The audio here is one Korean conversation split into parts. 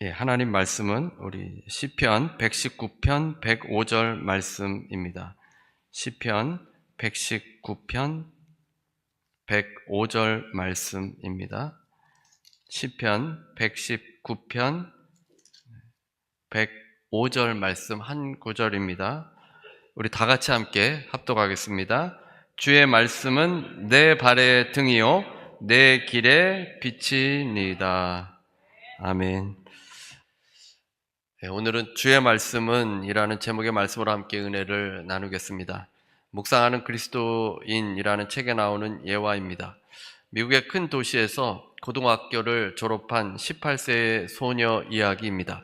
하나님 말씀은 우리 시편 119편 105절 말씀입니다. 시편 119편 105절 말씀입니다. 시편 119편 105절 말씀 한 구절입니다. 우리 다 같이 함께 합독하겠습니다. 주의 말씀은 내 발의 등이요 내 길의 빛이니이다. 아멘. 오늘은 주의 말씀은 이라는 제목의 말씀으로 함께 은혜를 나누겠습니다. 묵상하는 그리스도인이라는 책에 나오는 예화입니다. 미국의 큰 도시에서 고등학교를 졸업한 18세의 소녀 이야기입니다.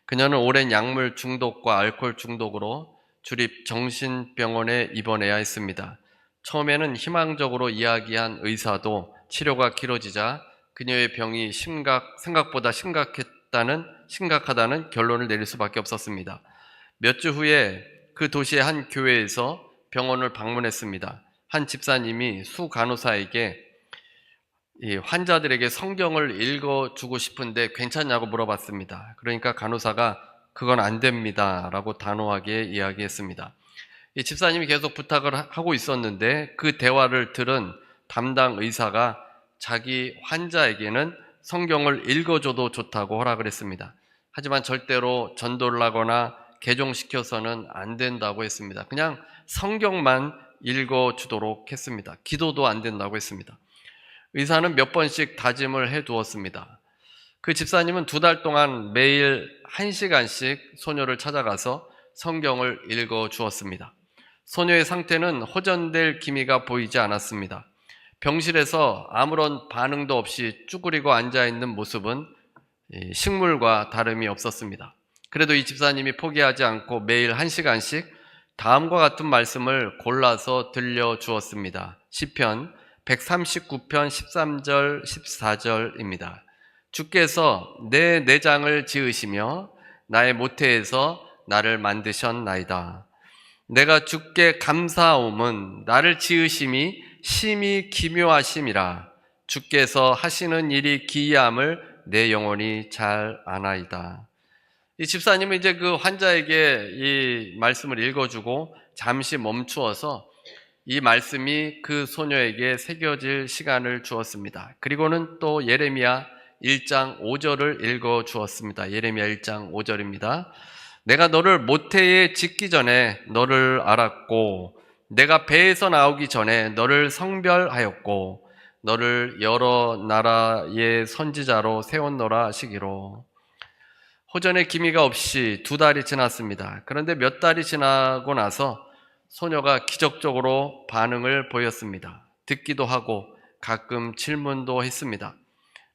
그녀는 오랜 약물 중독과 알코올 중독으로 주립 정신병원에 입원해야 했습니다. 처음에는 희망적으로 이야기한 의사도 치료가 길어지자 그녀의 병이 생각보다 심각하다는 결론을 내릴 수밖에 없었습니다. 몇 주 후에 그 도시의 한 교회에서 병원을 방문했습니다. 한 집사님이 수 간호사에게 이 환자들에게 성경을 읽어주고 싶은데 괜찮냐고 물어봤습니다. 그러니까 간호사가 그건 안 됩니다 라고 단호하게 이야기했습니다. 이 집사님이 계속 부탁을 하고 있었는데 그 대화를 들은 담당 의사가 자기 환자에게는 성경을 읽어줘도 좋다고 허락을 했습니다. 하지만 절대로 전도를 하거나 개종시켜서는 안 된다고 했습니다. 그냥 성경만 읽어주도록 했습니다. 기도도 안 된다고 했습니다. 의사는 몇 번씩 다짐을 해두었습니다. 그 집사님은 2달 동안 매일 1시간씩 소녀를 찾아가서 성경을 읽어주었습니다. 소녀의 상태는 호전될 기미가 보이지 않았습니다. 병실에서 아무런 반응도 없이 쭈그리고 앉아있는 모습은 식물과 다름이 없었습니다. 그래도 이 집사님이 포기하지 않고 매일 1시간씩 다음과 같은 말씀을 골라서 들려주었습니다. 시편 139편 13절 14절입니다. 주께서 내 내장을 지으시며 나의 모태에서 나를 만드셨나이다. 내가 주께 감사함은 나를 지으심이 심히 기묘하심이라. 주께서 하시는 일이 기이함을 내 영혼이 잘 아나이다. 이 집사님은 이제 그 환자에게 이 말씀을 읽어주고 잠시 멈추어서 이 말씀이 그 소녀에게 새겨질 시간을 주었습니다. 그리고는 또 예레미야 1장 5절을 읽어주었습니다. 예레미야 1장 5절입니다. 내가 너를 모태에 짓기 전에 너를 알았고 내가 배에서 나오기 전에 너를 성별하였고 너를 여러 나라의 선지자로 세웠노라 하시기로. 호전의 기미가 없이 2달이 지났습니다. 그런데 몇 달이 지나고 나서 소녀가 기적적으로 반응을 보였습니다. 듣기도 하고 가끔 질문도 했습니다.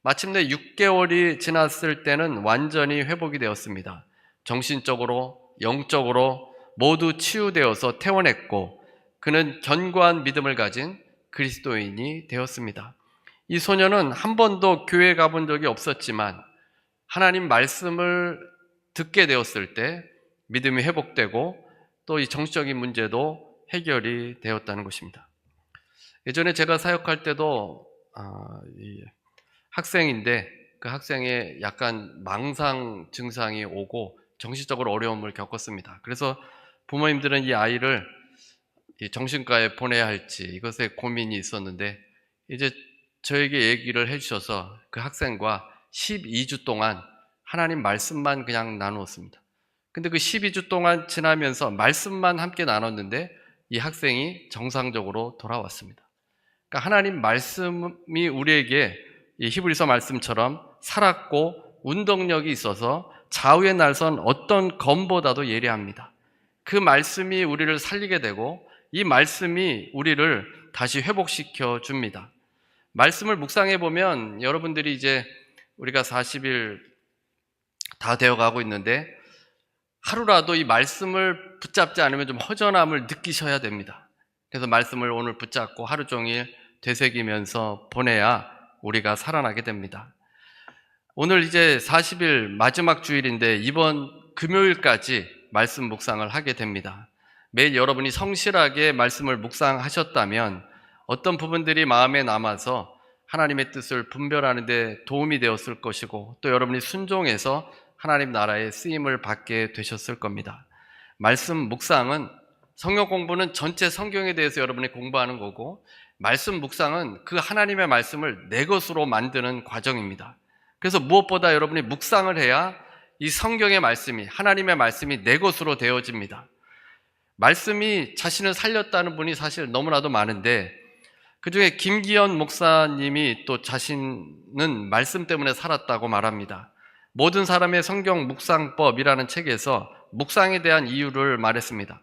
마침내 6개월이 지났을 때는 완전히 회복이 되었습니다. 정신적으로, 영적으로 모두 치유되어서 퇴원했고 그는 견고한 믿음을 가진 그리스도인이 되었습니다. 이 소녀는 한 번도 교회 가본 적이 없었지만 하나님 말씀을 듣게 되었을 때 믿음이 회복되고 또 이 정신적인 문제도 해결이 되었다는 것입니다. 예전에 제가 사역할 때도 학생인데 그 학생에 약간 망상 증상이 오고 정신적으로 어려움을 겪었습니다. 그래서 부모님들은 이 아이를 정신과에 보내야 할지 이것에 고민이 있었는데 이제 저에게 얘기를 해주셔서 그 학생과 12주 동안 하나님 말씀만 그냥 나누었습니다. 근데 그 12주 동안 지나면서 말씀만 함께 나눴는데 이 학생이 정상적으로 돌아왔습니다. 그러니까 하나님 말씀이 우리에게 이 히브리서 말씀처럼 살았고 운동력이 있어서 좌우에 날선 어떤 검보다도 예리합니다. 그 말씀이 우리를 살리게 되고 이 말씀이 우리를 다시 회복시켜 줍니다. 말씀을 묵상해 보면 여러분들이 이제 우리가 40일 다 되어가고 있는데 하루라도 이 말씀을 붙잡지 않으면 좀 허전함을 느끼셔야 됩니다. 그래서 말씀을 오늘 붙잡고 하루 종일 되새기면서 보내야 우리가 살아나게 됩니다. 오늘 이제 40일 마지막 주일인데 이번 금요일까지 말씀 묵상을 하게 됩니다. 매일 여러분이 성실하게 말씀을 묵상하셨다면 어떤 부분들이 마음에 남아서 하나님의 뜻을 분별하는 데 도움이 되었을 것이고, 또 여러분이 순종해서 하나님 나라에 쓰임을 받게 되셨을 겁니다. 말씀 묵상은, 성경 공부는 전체 성경에 대해서 여러분이 공부하는 거고, 말씀 묵상은 그 하나님의 말씀을 내 것으로 만드는 과정입니다. 그래서 무엇보다 여러분이 묵상을 해야 이 성경의 말씀이, 하나님의 말씀이 내 것으로 되어집니다. 말씀이 자신을 살렸다는 분이 사실 너무나도 많은데, 그 중에 김기현 목사님이 또 자신은 말씀 때문에 살았다고 말합니다. 모든 사람의 성경 묵상법이라는 책에서 묵상에 대한 이유를 말했습니다.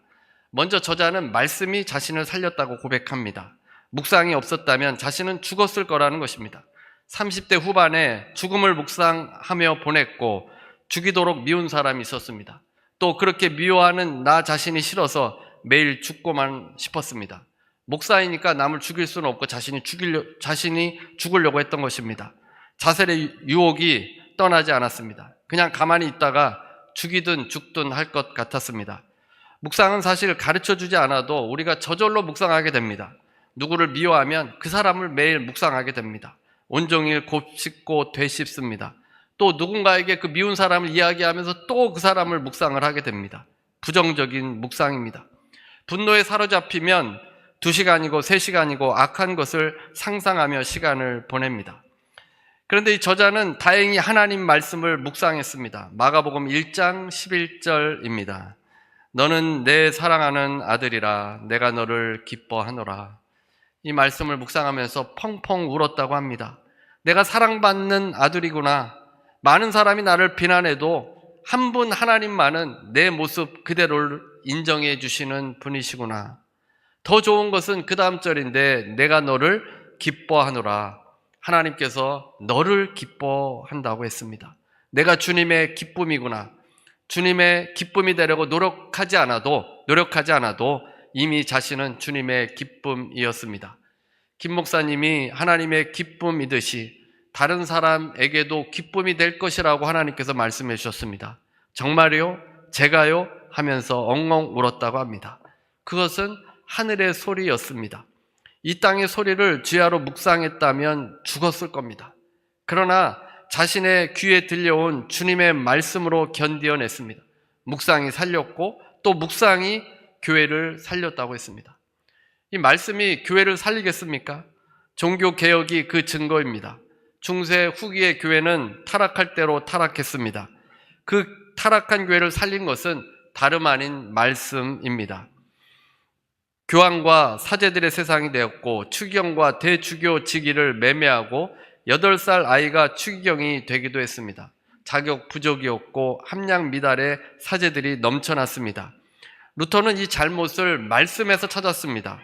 먼저 저자는 말씀이 자신을 살렸다고 고백합니다. 묵상이 없었다면 자신은 죽었을 거라는 것입니다. 30대 후반에 죽음을 묵상하며 보냈고 죽이도록 미운 사람이 있었습니다. 또 그렇게 미워하는 나 자신이 싫어서 매일 죽고만 싶었습니다. 목사이니까 남을 죽일 수는 없고 자신이 죽으려고 했던 것입니다. 자살의 유혹이 떠나지 않았습니다. 그냥 가만히 있다가 죽이든 죽든 할 것 같았습니다. 묵상은 사실 가르쳐주지 않아도 우리가 저절로 묵상하게 됩니다. 누구를 미워하면 그 사람을 매일 묵상하게 됩니다. 온종일 곱씹고 되씹습니다. 또 누군가에게 그 미운 사람을 이야기하면서 또 그 사람을 묵상을 하게 됩니다. 부정적인 묵상입니다. 분노에 사로잡히면 2시간이고 3시간이고 악한 것을 상상하며 시간을 보냅니다. 그런데 이 저자는 다행히 하나님 말씀을 묵상했습니다. 마가복음 1장 11절입니다. 너는 내 사랑하는 아들이라 내가 너를 기뻐하노라. 이 말씀을 묵상하면서 펑펑 울었다고 합니다. 내가 사랑받는 아들이구나. 많은 사람이 나를 비난해도 한 분 하나님만은 내 모습 그대로를 인정해 주시는 분이시구나. 더 좋은 것은 그 다음 절인데 내가 너를 기뻐하노라. 하나님께서 너를 기뻐한다고 했습니다. 내가 주님의 기쁨이구나. 주님의 기쁨이 되려고 노력하지 않아도 이미 자신은 주님의 기쁨이었습니다. 김 목사님이 하나님의 기쁨이듯이 다른 사람에게도 기쁨이 될 것이라고 하나님께서 말씀해 주셨습니다. 정말요? 제가요? 하면서 엉엉 울었다고 합니다. 그것은 하늘의 소리였습니다. 이 땅의 소리를 주야로 묵상했다면 죽었을 겁니다. 그러나 자신의 귀에 들려온 주님의 말씀으로 견디어냈습니다. 묵상이 살렸고 또 묵상이 교회를 살렸다고 했습니다. 이 말씀이 교회를 살리겠습니까? 종교개혁이 그 증거입니다. 중세 후기의 교회는 타락할 대로 타락했습니다. 그 타락한 교회를 살린 것은 다름 아닌 말씀입니다. 교황과 사제들의 세상이 되었고 추기경과 대주교직위를 매매하고 8살 아이가 추기경이 되기도 했습니다. 자격 부족이었고 함량 미달의 사제들이 넘쳐났습니다. 루터는 이 잘못을 말씀에서 찾았습니다.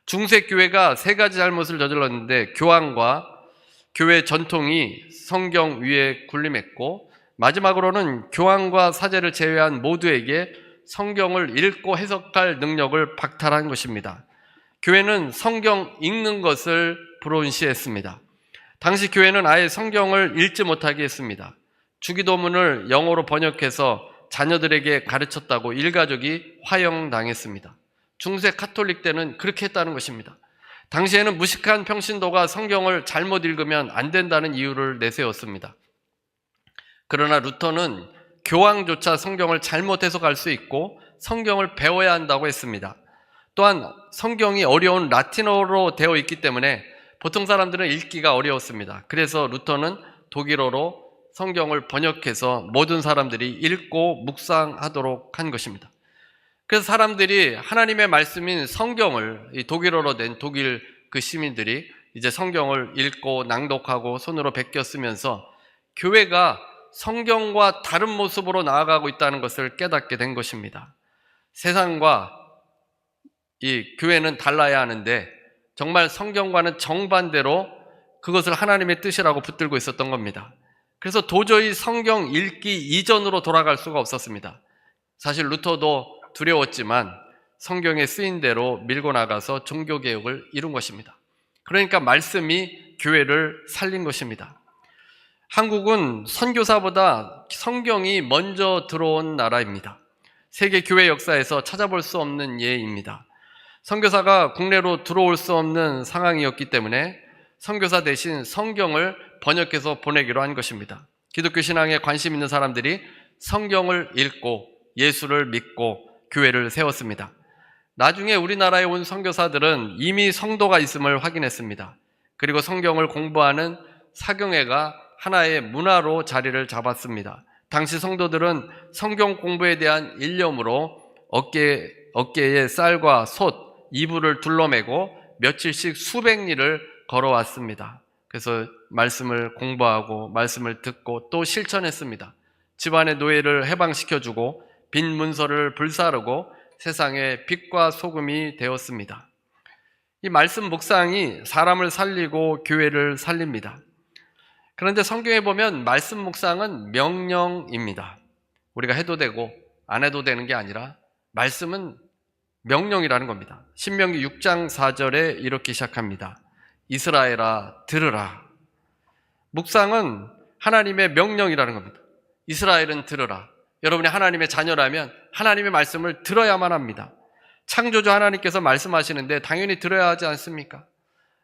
중세 교회가 3가지 잘못을 저질렀는데 교황과 교회 전통이 성경 위에 군림했고 마지막으로는 교황과 사제를 제외한 모두에게 성경을 읽고 해석할 능력을 박탈한 것입니다. 교회는 성경 읽는 것을 불온시했습니다. 당시 교회는 아예 성경을 읽지 못하게 했습니다. 주기도문을 영어로 번역해서 자녀들에게 가르쳤다고 일가족이 화형당했습니다. 중세 카톨릭 때는 그렇게 했다는 것입니다. 당시에는 무식한 평신도가 성경을 잘못 읽으면 안 된다는 이유를 내세웠습니다. 그러나 루터는 교황조차 성경을 잘못 해석할 수 있고 성경을 배워야 한다고 했습니다. 또한 성경이 어려운 라틴어로 되어 있기 때문에 보통 사람들은 읽기가 어려웠습니다. 그래서 루터는 독일어로 성경을 번역해서 모든 사람들이 읽고 묵상하도록 한 것입니다. 그래서 사람들이 하나님의 말씀인 성경을, 이 독일어로 된 독일 그 시민들이 이제 성경을 읽고 낭독하고 손으로 베껴 쓰면서 교회가 성경과 다른 모습으로 나아가고 있다는 것을 깨닫게 된 것입니다. 세상과 이 교회는 달라야 하는데 정말 성경과는 정반대로 그것을 하나님의 뜻이라고 붙들고 있었던 겁니다. 그래서 도저히 성경 읽기 이전으로 돌아갈 수가 없었습니다. 사실 루터도 두려웠지만 성경에 쓰인 대로 밀고 나가서 종교개혁을 이룬 것입니다. 그러니까 말씀이 교회를 살린 것입니다. 한국은 선교사보다 성경이 먼저 들어온 나라입니다. 세계 교회 역사에서 찾아볼 수 없는 예입니다. 선교사가 국내로 들어올 수 없는 상황이었기 때문에 선교사 대신 성경을 번역해서 보내기로 한 것입니다. 기독교 신앙에 관심 있는 사람들이 성경을 읽고 예수를 믿고 교회를 세웠습니다. 나중에 우리나라에 온 선교사들은 이미 성도가 있음을 확인했습니다. 그리고 성경을 공부하는 사경회가 하나의 문화로 자리를 잡았습니다. 당시 성도들은 성경 공부에 대한 일념으로 어깨에 쌀과 솥, 이불을 둘러매고 며칠씩 수백 리를 걸어왔습니다. 그래서 말씀을 공부하고 말씀을 듣고 또 실천했습니다. 집안의 노예를 해방시켜주고 빈 문서를 불사르고 세상의 빛과 소금이 되었습니다. 이 말씀 묵상이 사람을 살리고 교회를 살립니다. 그런데 성경에 보면 말씀 묵상은 명령입니다. 우리가 해도 되고 안 해도 되는 게 아니라 말씀은 명령이라는 겁니다. 신명기 6장 4절에 이렇게 시작합니다. 이스라엘아 들으라. 묵상은 하나님의 명령이라는 겁니다. 이스라엘은 들으라. 여러분이 하나님의 자녀라면 하나님의 말씀을 들어야만 합니다. 창조주 하나님께서 말씀하시는데 당연히 들어야 하지 않습니까?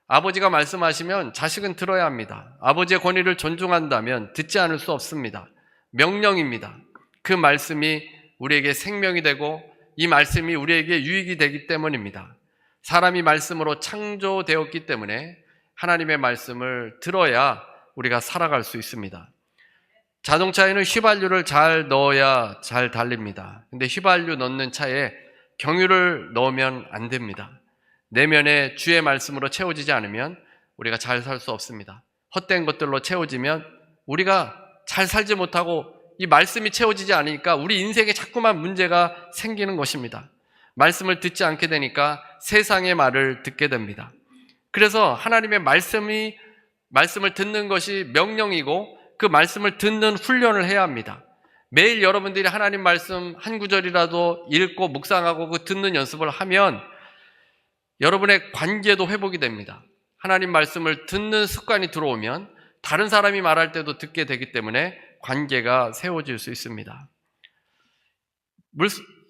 아버지가 말씀하시면 자식은 들어야 합니다. 아버지의 권위를 존중한다면 듣지 않을 수 없습니다. 명령입니다. 그 말씀이 우리에게 생명이 되고 이 말씀이 우리에게 유익이 되기 때문입니다. 사람이 말씀으로 창조되었기 때문에 하나님의 말씀을 들어야 우리가 살아갈 수 있습니다. 자동차에는 휘발유를 잘 넣어야 잘 달립니다. 근데 휘발유 넣는 차에 경유를 넣으면 안 됩니다. 내면에 주의 말씀으로 채워지지 않으면 우리가 잘 살 수 없습니다. 헛된 것들로 채워지면 우리가 잘 살지 못하고 이 말씀이 채워지지 않으니까 우리 인생에 자꾸만 문제가 생기는 것입니다. 말씀을 듣지 않게 되니까 세상의 말을 듣게 됩니다. 그래서 하나님의 말씀을 듣는 것이 명령이고 그 말씀을 듣는 훈련을 해야 합니다. 매일 여러분들이 하나님 말씀 한 구절이라도 읽고 묵상하고 그 듣는 연습을 하면 여러분의 관계도 회복이 됩니다. 하나님 말씀을 듣는 습관이 들어오면 다른 사람이 말할 때도 듣게 되기 때문에 관계가 세워질 수 있습니다.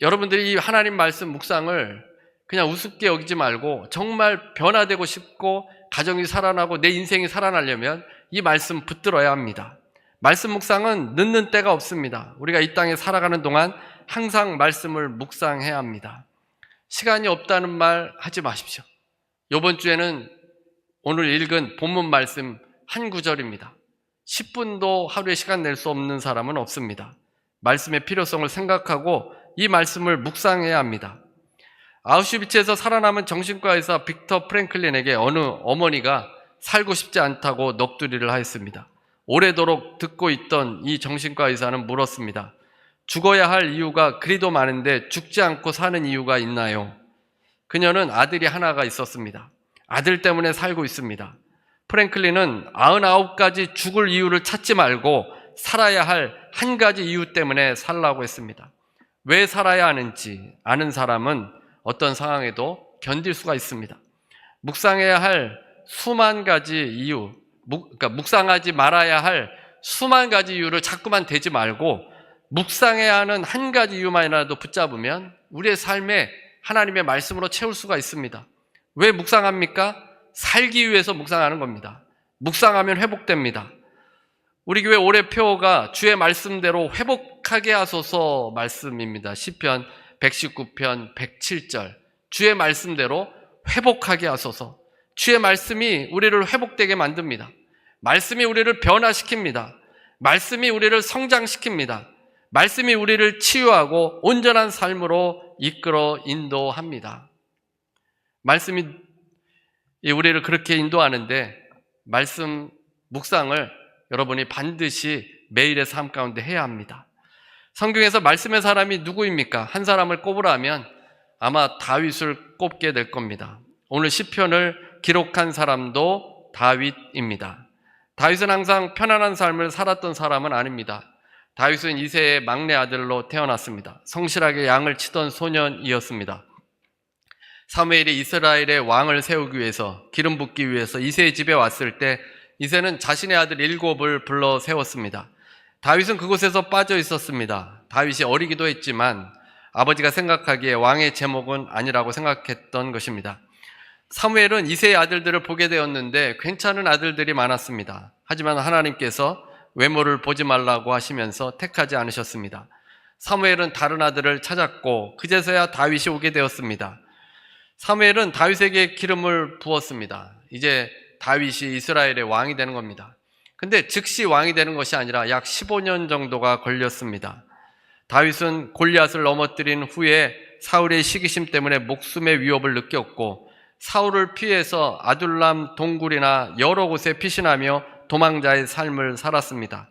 여러분들이 이 하나님 말씀 묵상을 그냥 우습게 여기지 말고 정말 변화되고 싶고 가정이 살아나고 내 인생이 살아나려면 이 말씀 붙들어야 합니다. 말씀 묵상은 늦는 때가 없습니다. 우리가 이 땅에 살아가는 동안 항상 말씀을 묵상해야 합니다. 시간이 없다는 말 하지 마십시오. 이번 주에는 오늘 읽은 본문 말씀 한 구절입니다. 10분도 하루에 시간 낼 수 없는 사람은 없습니다. 말씀의 필요성을 생각하고 이 말씀을 묵상해야 합니다. 아우슈비츠에서 살아남은 정신과 의사 빅터 프랭클린에게 어느 어머니가 살고 싶지 않다고 넋두리를 하였습니다. 오래도록 듣고 있던 이 정신과 의사는 물었습니다. 죽어야 할 이유가 그리도 많은데 죽지 않고 사는 이유가 있나요? 그녀는 아들이 하나가 있었습니다. 아들 때문에 살고 있습니다. 프랭클린은 99가지 죽을 이유를 찾지 말고 살아야 할 한 가지 이유 때문에 살라고 했습니다. 왜 살아야 하는지 아는 사람은 어떤 상황에도 견딜 수가 있습니다. 묵상해야 할 수만 가지 이유, 묵상하지 말아야 할 수만 가지 이유를 자꾸만 대지 말고 묵상해야 하는 한 가지 이유만이라도 붙잡으면 우리의 삶에 하나님의 말씀으로 채울 수가 있습니다. 왜 묵상합니까? 살기 위해서 묵상하는 겁니다. 묵상하면 회복됩니다. 우리 교회 올해 표어가 주의 말씀대로 회복하게 하소서 말씀입니다. 시편 119편 107절 주의 말씀대로 회복하게 하소서. 주의 말씀이 우리를 회복되게 만듭니다. 말씀이 우리를 변화시킵니다. 말씀이 우리를 성장시킵니다. 말씀이 우리를 치유하고 온전한 삶으로 이끌어 인도합니다. 말씀이 우리를 그렇게 인도하는데 말씀 묵상을 여러분이 반드시 매일의 삶 가운데 해야 합니다. 성경에서 말씀의 사람이 누구입니까? 한 사람을 꼽으라면 아마 다윗을 꼽게 될 겁니다. 오늘 시편을 기록한 사람도 다윗입니다. 다윗은 항상 편안한 삶을 살았던 사람은 아닙니다. 다윗은 이새의 막내 아들로 태어났습니다. 성실하게 양을 치던 소년이었습니다. 사무엘이 이스라엘의 왕을 세우기 위해서 기름 붓기 위해서 이새의 집에 왔을 때 이새는 자신의 아들 7을 불러 세웠습니다. 다윗은 그곳에서 빠져 있었습니다. 다윗이 어리기도 했지만 아버지가 생각하기에 왕의 제목은 아니라고 생각했던 것입니다. 사무엘은 이새의 아들들을 보게 되었는데 괜찮은 아들들이 많았습니다. 하지만 하나님께서 외모를 보지 말라고 하시면서 택하지 않으셨습니다. 사무엘은 다른 아들을 찾았고 그제서야 다윗이 오게 되었습니다. 사무엘은 다윗에게 기름을 부었습니다. 이제 다윗이 이스라엘의 왕이 되는 겁니다. 근데 즉시 왕이 되는 것이 아니라 약 15년 정도가 걸렸습니다. 다윗은 골리앗을 넘어뜨린 후에 사울의 시기심 때문에 목숨의 위협을 느꼈고 사울을 피해서 아둘람 동굴이나 여러 곳에 피신하며 도망자의 삶을 살았습니다.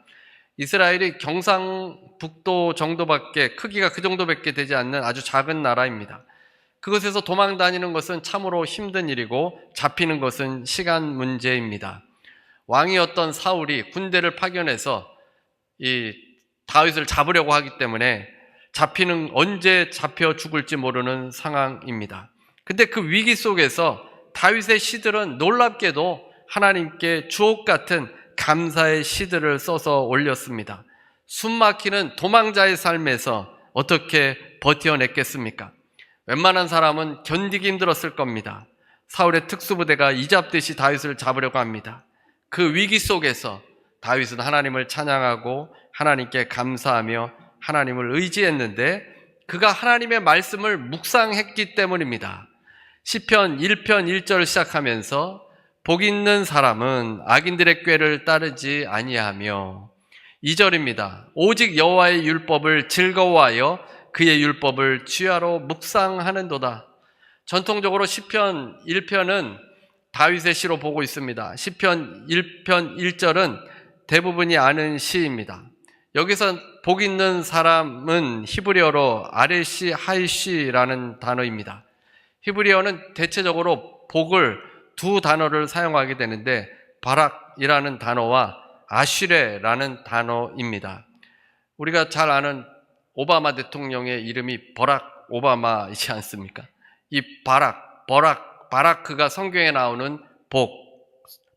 이스라엘이 경상북도 정도밖에, 크기가 그 정도밖에 되지 않는 아주 작은 나라입니다. 그곳에서 도망 다니는 것은 참으로 힘든 일이고 잡히는 것은 시간 문제입니다. 왕이었던 사울이 군대를 파견해서 이 다윗을 잡으려고 하기 때문에 언제 잡혀 죽을지 모르는 상황입니다. 근데 그 위기 속에서 다윗의 시들은 놀랍게도 하나님께 주옥 같은 감사의 시들을 써서 올렸습니다. 숨막히는 도망자의 삶에서 어떻게 버텨냈겠습니까? 웬만한 사람은 견디기 힘들었을 겁니다. 사울의 특수부대가 이잡듯이 다윗을 잡으려고 합니다. 그 위기 속에서 다윗은 하나님을 찬양하고 하나님께 감사하며 하나님을 의지했는데 그가 하나님의 말씀을 묵상했기 때문입니다. 시편 1편 1절을 시작하면서 복 있는 사람은 악인들의 꾀를 따르지 아니하며 2절입니다. 오직 여호와의 율법을 즐거워하여 그의 율법을 주야로 묵상하는도다. 전통적으로 시편 1편은 다윗의 시로 보고 있습니다. 시편 1편 1절은 대부분이 아는 시입니다. 여기서 복 있는 사람은 히브리어로 아레시 하이시라는 단어입니다. 히브리어는 대체적으로 복을 두 단어를 사용하게 되는데 바락이라는 단어와 아슈레라는 단어입니다. 우리가 잘 아는 오바마 대통령의 이름이 버락 오바마이지 않습니까? 이 바라크가 성경에 나오는 복,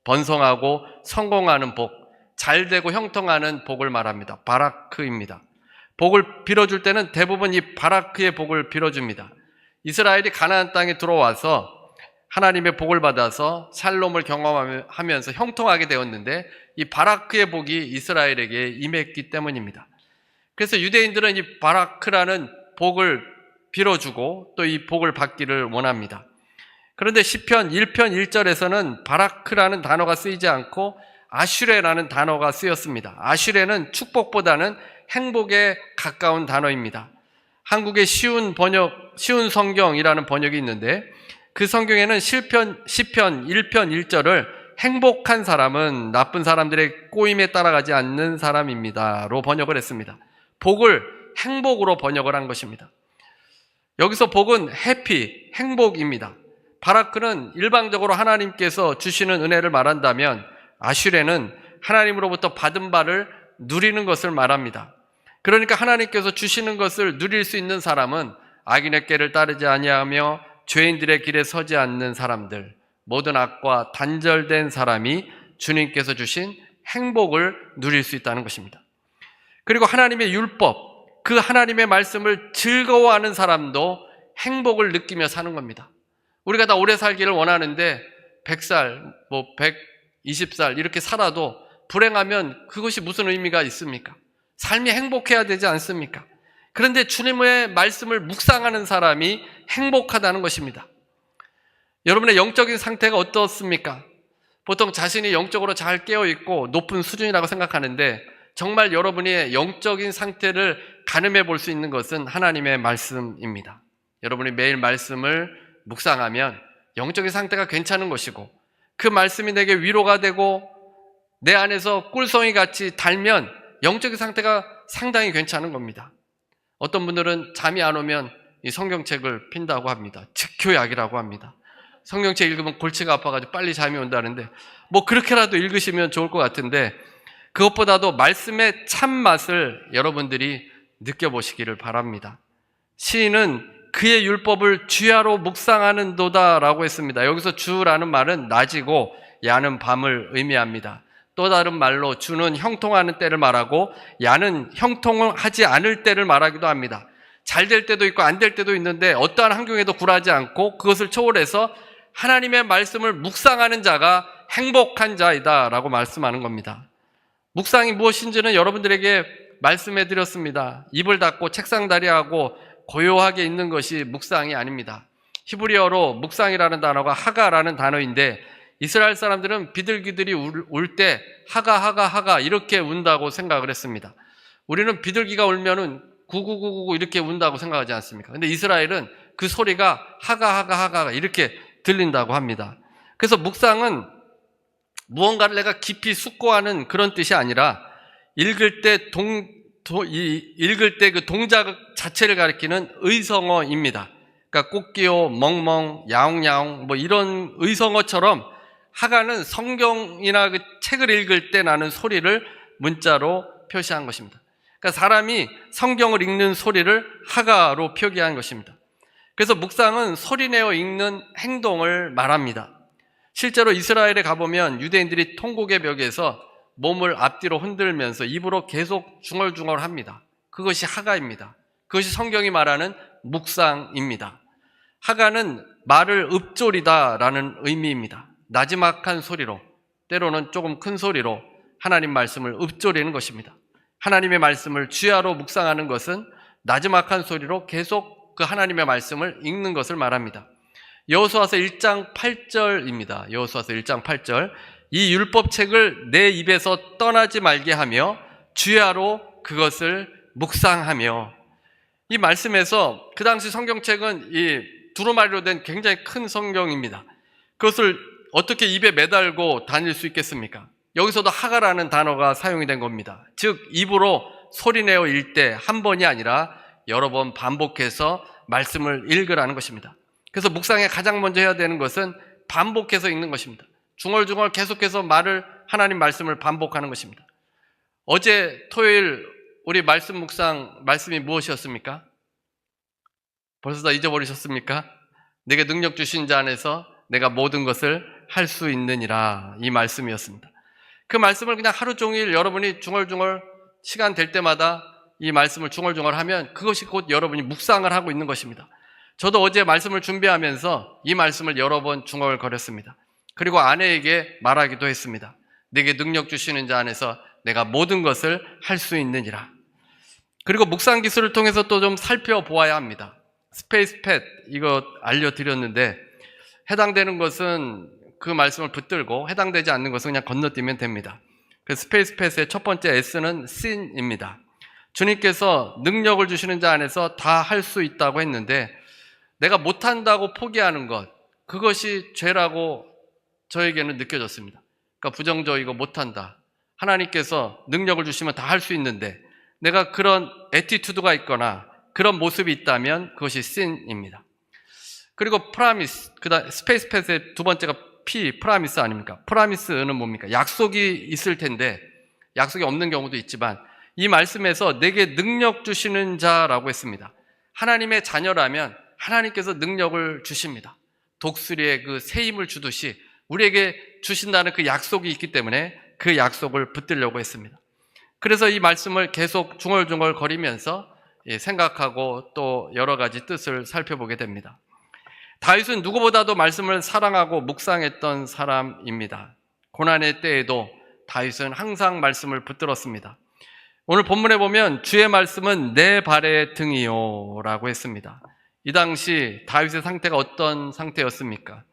번성하고 성공하는 복, 잘되고 형통하는 복을 말합니다. 바라크입니다. 복을 빌어줄 때는 대부분 이 바라크의 복을 빌어줍니다. 이스라엘이 가나안 땅에 들어와서 하나님의 복을 받아서 샬롬을 경험하면서 형통하게 되었는데 이 바라크의 복이 이스라엘에게 임했기 때문입니다. 그래서 유대인들은 이 바라크라는 복을 빌어주고 또 이 복을 받기를 원합니다. 그런데 시편 1편 1절에서는 바라크라는 단어가 쓰이지 않고 아슈레라는 단어가 쓰였습니다. 아슈레는 축복보다는 행복에 가까운 단어입니다. 한국의 쉬운 성경이라는 번역이 있는데 그 성경에는 시편 1편 1절을 행복한 사람은 나쁜 사람들의 꼬임에 따라가지 않는 사람입니다로 번역을 했습니다. 복을 행복으로 번역을 한 것입니다. 여기서 복은 해피, 행복입니다. 바라크는 일방적으로 하나님께서 주시는 은혜를 말한다면 아슈레는 하나님으로부터 받은 바를 누리는 것을 말합니다. 그러니까 하나님께서 주시는 것을 누릴 수 있는 사람은 악인의 꾀를 따르지 아니하며 죄인들의 길에 서지 않는 사람들, 모든 악과 단절된 사람이 주님께서 주신 행복을 누릴 수 있다는 것입니다. 그리고 하나님의 율법, 그 하나님의 말씀을 즐거워하는 사람도 행복을 느끼며 사는 겁니다. 우리가 다 오래 살기를 원하는데 100살, 120살 이렇게 살아도 불행하면 그것이 무슨 의미가 있습니까? 삶이 행복해야 되지 않습니까? 그런데 주님의 말씀을 묵상하는 사람이 행복하다는 것입니다. 여러분의 영적인 상태가 어떻습니까? 보통 자신이 영적으로 잘 깨어있고 높은 수준이라고 생각하는데 정말 여러분의 영적인 상태를 가늠해 볼 수 있는 것은 하나님의 말씀입니다. 여러분이 매일 말씀을 묵상하면 영적인 상태가 괜찮은 것이고 그 말씀이 내게 위로가 되고 내 안에서 꿀송이 같이 달면 영적인 상태가 상당히 괜찮은 겁니다. 어떤 분들은 잠이 안 오면 이 성경책을 핀다고 합니다. 즉효약이라고 합니다. 성경책 읽으면 골치가 아파가지고 빨리 잠이 온다는데 그렇게라도 읽으시면 좋을 것 같은데 그것보다도 말씀의 참맛을 여러분들이 느껴보시기를 바랍니다. 시인은 그의 율법을 주야로 묵상하는도다 라고 했습니다. 여기서 주라는 말은 낮이고 야는 밤을 의미합니다. 또 다른 말로 주는 형통하는 때를 말하고 야는 형통하지 않을 때를 말하기도 합니다. 잘 될 때도 있고 안 될 때도 있는데 어떠한 환경에도 굴하지 않고 그것을 초월해서 하나님의 말씀을 묵상하는 자가 행복한 자이다 라고 말씀하는 겁니다. 묵상이 무엇인지는 여러분들에게 말씀해 드렸습니다. 입을 닫고 책상 다리하고 고요하게 있는 것이 묵상이 아닙니다. 히브리어로 묵상이라는 단어가 하가라는 단어인데, 이스라엘 사람들은 비둘기들이 울 때 하가 이렇게 운다고 생각을 했습니다. 우리는 비둘기가 울면은 구구구구 이렇게 운다고 생각하지 않습니까? 근데 이스라엘은 그 소리가 하가 이렇게 들린다고 합니다. 그래서 묵상은 무언가를 내가 깊이 숙고하는 그런 뜻이 아니라 읽을 때 그 동작 자체를 가리키는 의성어입니다. 그러니까 꽃기호, 멍멍, 야옹야옹 뭐 이런 의성어처럼 하가는 성경이나 그 책을 읽을 때 나는 소리를 문자로 표시한 것입니다. 그러니까 사람이 성경을 읽는 소리를 하가로 표기한 것입니다. 그래서 묵상은 소리내어 읽는 행동을 말합니다. 실제로 이스라엘에 가보면 유대인들이 통곡의 벽에서 몸을 앞뒤로 흔들면서 입으로 계속 중얼중얼합니다. 그것이 하가입니다. 그것이 성경이 말하는 묵상입니다. 하가는 말을 읊조리다라는 의미입니다. 나지막한 소리로, 때로는 조금 큰 소리로 하나님 말씀을 읊조리는 것입니다. 하나님의 말씀을 주야로 묵상하는 것은 나지막한 소리로 계속 그 하나님의 말씀을 읽는 것을 말합니다. 여호수아서 1장 8절입니다. 여호수아서 1장 8절. 이 율법책을 내 입에서 떠나지 말게 하며 주야로 그것을 묵상하며. 이 말씀에서 그 당시 성경책은 이 두루마리로 된 굉장히 큰 성경입니다. 그것을 어떻게 입에 매달고 다닐 수 있겠습니까? 여기서도 하가라는 단어가 사용이 된 겁니다. 즉 입으로 소리내어 읽을 때 한 번이 아니라 여러 번 반복해서 말씀을 읽으라는 것입니다. 그래서 묵상에 가장 먼저 해야 되는 것은 반복해서 읽는 것입니다. 중얼중얼 계속해서 하나님 말씀을 반복하는 것입니다. 어제 토요일 우리 말씀 묵상 말씀이 무엇이었습니까? 벌써 다 잊어버리셨습니까? 내게 능력 주신 자 안에서 내가 모든 것을 할 수 있느니라, 이 말씀이었습니다. 그 말씀을 그냥 하루 종일 여러분이 중얼중얼 시간 될 때마다 이 말씀을 중얼중얼 하면 그것이 곧 여러분이 묵상을 하고 있는 것입니다. 저도 어제 말씀을 준비하면서 이 말씀을 여러 번 중얼거렸습니다. 그리고 아내에게 말하기도 했습니다. 내게 능력 주시는 자 안에서 내가 모든 것을 할 수 있느니라. 그리고 묵상 기술을 통해서 또 좀 살펴보아야 합니다. 스페이스팻 이거 알려드렸는데, 해당되는 것은 그 말씀을 붙들고 해당되지 않는 것은 그냥 건너뛰면 됩니다. 그 스페이스팻의 첫 번째 S는 sin입니다. 주님께서 능력을 주시는 자 안에서 다 할 수 있다고 했는데, 내가 못한다고 포기하는 것, 그것이 죄라고 저에게는 느껴졌습니다. 그러니까 부정적이고 못한다. 하나님께서 능력을 주시면 다 할 수 있는데 내가 그런 애티튜드가 있거나 그런 모습이 있다면 그것이 sin입니다. 그리고 프라미스, 그다음 스페이스팻의 두 번째가 P, 프라미스 아닙니까? 프라미스는 뭡니까? 약속이 있을 텐데 약속이 없는 경우도 있지만, 이 말씀에서 내게 능력 주시는 자라고 했습니다. 하나님의 자녀라면 하나님께서 능력을 주십니다. 독수리에 그 새 힘을 주듯이 우리에게 주신다는 그 약속이 있기 때문에 그 약속을 붙들려고 했습니다. 그래서 이 말씀을 계속 중얼중얼 거리면서 생각하고 또 여러 가지 뜻을 살펴보게 됩니다. 다윗은 누구보다도 말씀을 사랑하고 묵상했던 사람입니다. 고난의 때에도 다윗은 항상 말씀을 붙들었습니다. 오늘 본문에 보면 주의 말씀은 내 발의 등이요 라고 했습니다. 이 당시 다윗의 상태가 어떤 상태였습니까?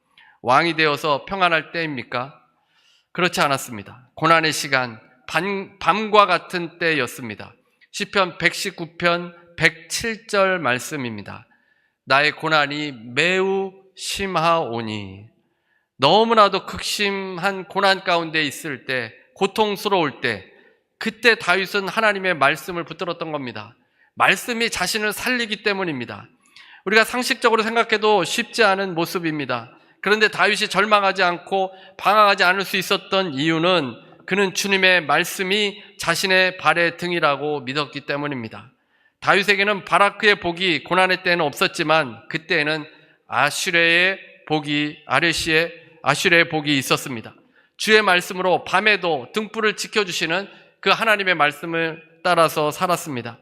왕이 되어서 평안할 때입니까? 그렇지 않았습니다. 고난의 시간, 밤과 같은 때였습니다. 시편 119편 107절 말씀입니다. 나의 고난이 매우 심하오니. 너무나도 극심한 고난 가운데 있을 때, 고통스러울 때, 그때 다윗은 하나님의 말씀을 붙들었던 겁니다. 말씀이 자신을 살리기 때문입니다. 우리가 상식적으로 생각해도 쉽지 않은 모습입니다. 그런데 다윗이 절망하지 않고 방황하지 않을 수 있었던 이유는 그는 주님의 말씀이 자신의 발의 등이라고 믿었기 때문입니다. 다윗에게는 바라크의 복이 고난의 때는 없었지만 그때에는 아슈레의 복이 있었습니다. 주의 말씀으로 밤에도 등불을 지켜주시는 그 하나님의 말씀을 따라서 살았습니다.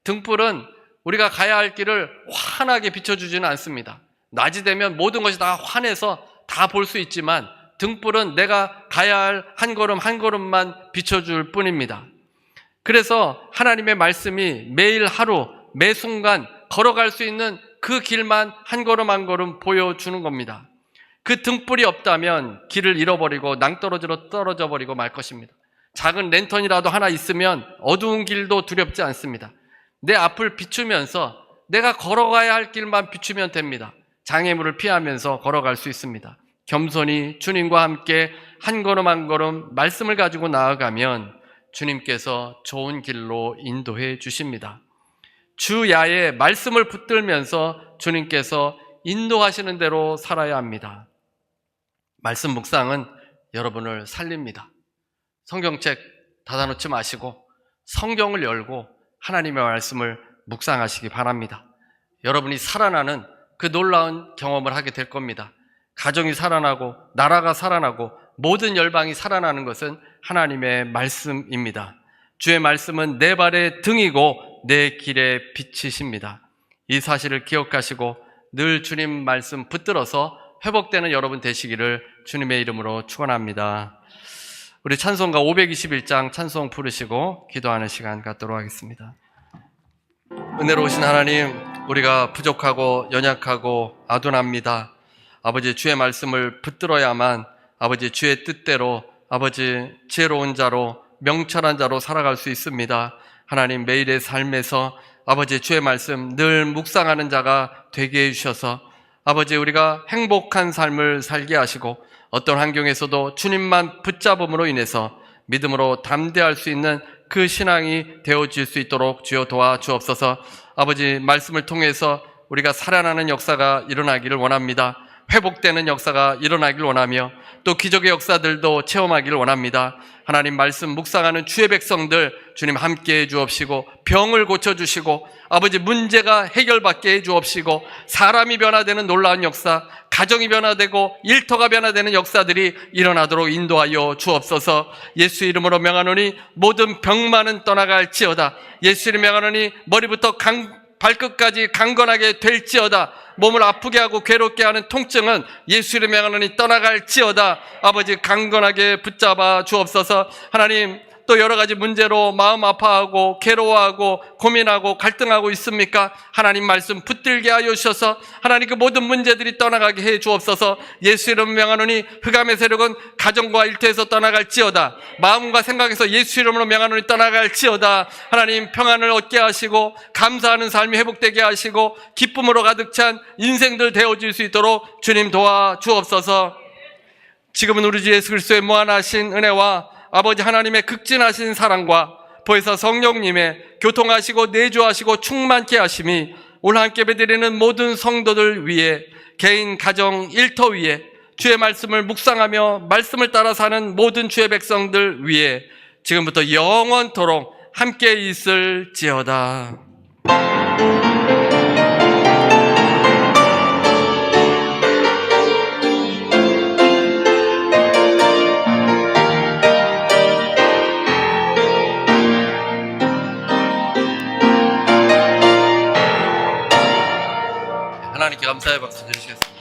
등불은 우리가 가야 할 길을 환하게 비춰주지는 않습니다. 낮이 되면 모든 것이 다 환해서 다 볼 수 있지만 등불은 내가 가야 할 한 걸음 한 걸음만 비춰줄 뿐입니다. 그래서 하나님의 말씀이 매일 하루 매 순간 걸어갈 수 있는 그 길만 한 걸음 한 걸음 보여주는 겁니다. 그 등불이 없다면 길을 잃어버리고 낭떠러지로 떨어져 버리고 말 것입니다. 작은 랜턴이라도 하나 있으면 어두운 길도 두렵지 않습니다. 내 앞을 비추면서 내가 걸어가야 할 길만 비추면 됩니다. 장애물을 피하면서 걸어갈 수 있습니다. 겸손히 주님과 함께 한 걸음 한 걸음 말씀을 가지고 나아가면 주님께서 좋은 길로 인도해 주십니다. 주야에 말씀을 붙들면서 주님께서 인도하시는 대로 살아야 합니다. 말씀 묵상은 여러분을 살립니다. 성경책 닫아놓지 마시고 성경을 열고 하나님의 말씀을 묵상하시기 바랍니다. 여러분이 살아나는 그 놀라운 경험을 하게 될 겁니다. 가정이 살아나고 나라가 살아나고 모든 열방이 살아나는 것은 하나님의 말씀입니다. 주의 말씀은 내 발의 등이고 내 길의 빛이십니다. 이 사실을 기억하시고 늘 주님 말씀 붙들어서 회복되는 여러분 되시기를 주님의 이름으로 축원합니다. 우리 찬송가 521장 찬송 부르시고 기도하는 시간 갖도록 하겠습니다. 은혜로우신 하나님, 우리가 부족하고 연약하고 아둔합니다. 아버지, 주의 말씀을 붙들어야만 아버지 주의 뜻대로 아버지 지혜로운 자로 명철한 자로 살아갈 수 있습니다. 하나님, 매일의 삶에서 아버지 주의 말씀 늘 묵상하는 자가 되게 해주셔서 아버지 우리가 행복한 삶을 살게 하시고 어떤 환경에서도 주님만 붙잡음으로 인해서 믿음으로 담대할 수 있는 그 신앙이 되어질 수 있도록 주여 도와주옵소서. 아버지, 말씀을 통해서 우리가 살아나는 역사가 일어나기를 원합니다. 회복되는 역사가 일어나길 원하며 또 기적의 역사들도 체험하기를 원합니다. 하나님 말씀 묵상하는 주의 백성들 주님 함께해 주옵시고 병을 고쳐주시고 아버지 문제가 해결받게 해 주옵시고 사람이 변화되는 놀라운 역사, 가정이 변화되고 일터가 변화되는 역사들이 일어나도록 인도하여 주옵소서. 예수 이름으로 명하노니 모든 병만은 떠나갈지어다. 예수 이름 명하노니 머리부터 발끝까지 강건하게 될지어다. 몸을 아프게 하고 괴롭게 하는 통증은 예수 이름 명하노니 떠나갈지어다. 아버지 강건하게 붙잡아 주옵소서. 하나님, 또 여러 가지 문제로 마음 아파하고 괴로워하고 고민하고 갈등하고 있습니까? 하나님 말씀 붙들게 하여 주셔서 하나님 그 모든 문제들이 떠나가게 해 주옵소서. 예수 이름 명하노니 흑암의 세력은 가정과 일터에서 떠나갈지어다. 마음과 생각에서 예수 이름으로 명하노니 떠나갈지어다. 하나님 평안을 얻게 하시고 감사하는 삶이 회복되게 하시고 기쁨으로 가득 찬 인생들 되어질 수 있도록 주님 도와 주옵소서. 지금은 우리 주 예수 그리스도의 무한하신 은혜와 아버지 하나님의 극진하신 사랑과 보혜사 성령님의 교통하시고 내주하시고 충만케 하심이 오늘 함께 예배드리는 모든 성도들 위해 개인 가정 일터 위에 주의 말씀을 묵상하며 말씀을 따라 사는 모든 주의 백성들 위해 지금부터 영원토록 함께 있을지어다. 하나님께 감사의 박수 드리시겠습니다.